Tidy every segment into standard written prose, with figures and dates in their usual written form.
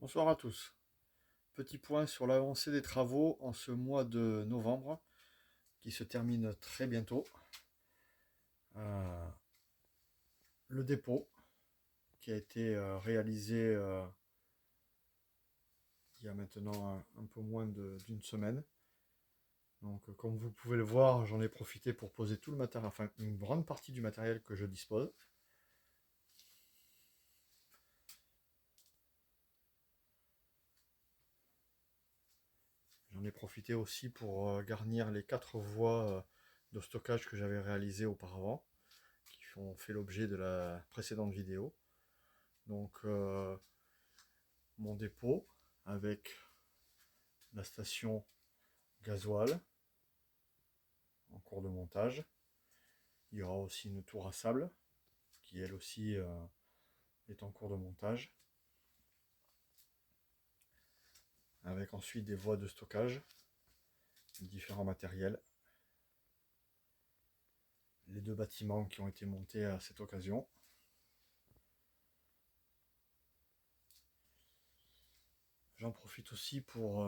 Bonsoir à tous. Petit point sur l'avancée des travaux en ce mois de novembre qui se termine très bientôt. Euh, le dépôt qui a été réalisé il y a maintenant un peu moins d'une semaine. Donc comme vous pouvez le voir, j'en ai profité pour poser tout le matériel, enfin une grande partie du matériel que je dispose. J'en ai profité aussi pour garnir les 4 voies de stockage que j'avais réalisées auparavant, qui ont fait l'objet de la précédente vidéo. Donc mon dépôt avec la station gasoil en cours de montage. Il y aura aussi une tour à sable qui elle aussi est en cours de montage. Avec ensuite des voies de stockage, différents matériels. Les 2 bâtiments qui ont été montés à cette occasion. J'en profite aussi pour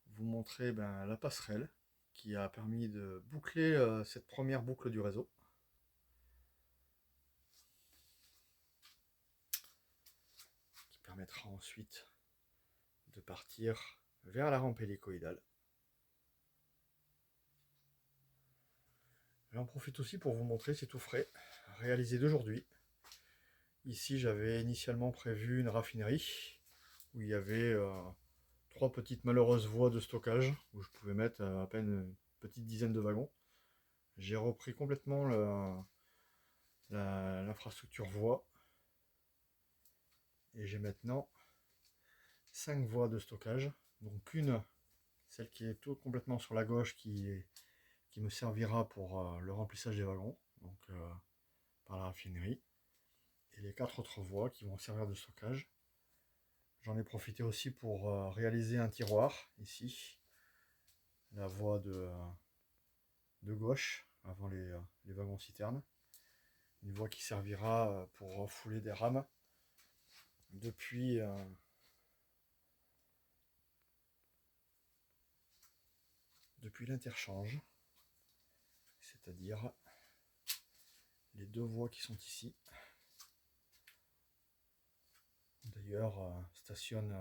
vous montrer la passerelle qui a permis de boucler cette première boucle du réseau. Qui permettra ensuite de partir vers la rampe hélicoïdale. J'en profite aussi pour vous montrer, c'est tout frais, réalisé d'aujourd'hui. Ici, j'avais initialement prévu une raffinerie où il y avait 3 petites malheureuses voies de stockage où je pouvais mettre à peine une petite dizaine de wagons. J'ai repris complètement l'infrastructure voie et j'ai maintenant 5 voies de stockage. Donc une, celle qui est tout complètement sur la gauche qui me servira pour le remplissage des wagons, donc par la raffinerie. Et les 4 autres voies qui vont servir de stockage. J'en ai profité aussi pour réaliser un tiroir ici, la voie de gauche avant les wagons citernes. Une voie qui servira pour refouler des rames depuis l'interchange, c'est-à-dire les 2 voies qui sont ici. D'ailleurs, stationne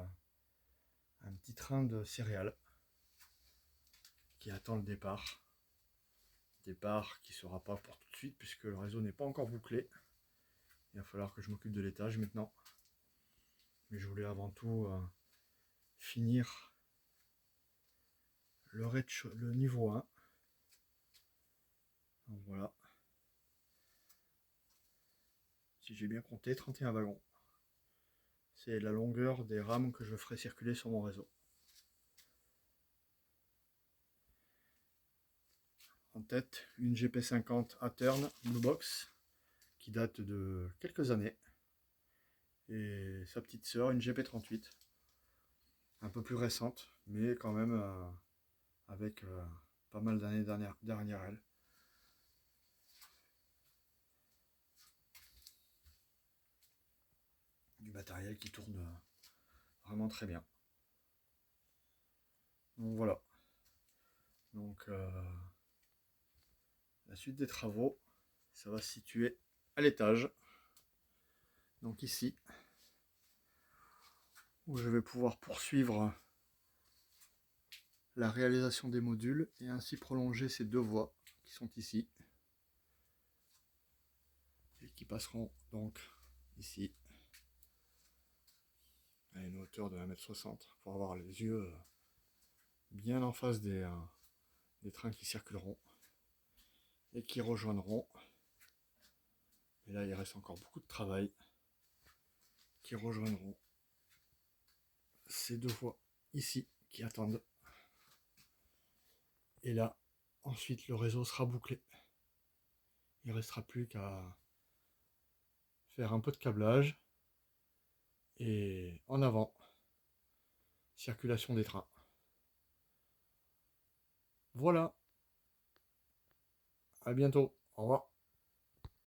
un petit train de céréales qui attend le départ. Départ qui ne sera pas pour tout de suite puisque le réseau n'est pas encore bouclé. Il va falloir que je m'occupe de l'étage maintenant. Mais je voulais avant tout finir le niveau 1. Donc voilà. Si j'ai bien compté, 31 wagons. C'est la longueur des rames que je ferai circuler sur mon réseau. En tête, une GP50 Athearn Blue Box qui date de quelques années. Et sa petite sœur, une GP38. Un peu plus récente, mais quand même avec pas mal d'années derrière elle. Du matériel qui tourne vraiment très bien. Donc voilà. Donc la suite des travaux, ça va se situer à l'étage. Donc ici, où je vais pouvoir poursuivre la réalisation des modules et ainsi prolonger ces 2 voies qui sont ici et qui passeront donc ici à une hauteur de 1,60 m pour avoir les yeux bien en face des trains qui circuleront et qui rejoindront, et là il reste encore beaucoup de travail, qui rejoindront ces 2 voies ici qui attendent. Et là, ensuite le réseau sera bouclé. Il ne restera plus qu'à faire un peu de câblage et en avant, circulation des trains. Voilà, à bientôt, au revoir.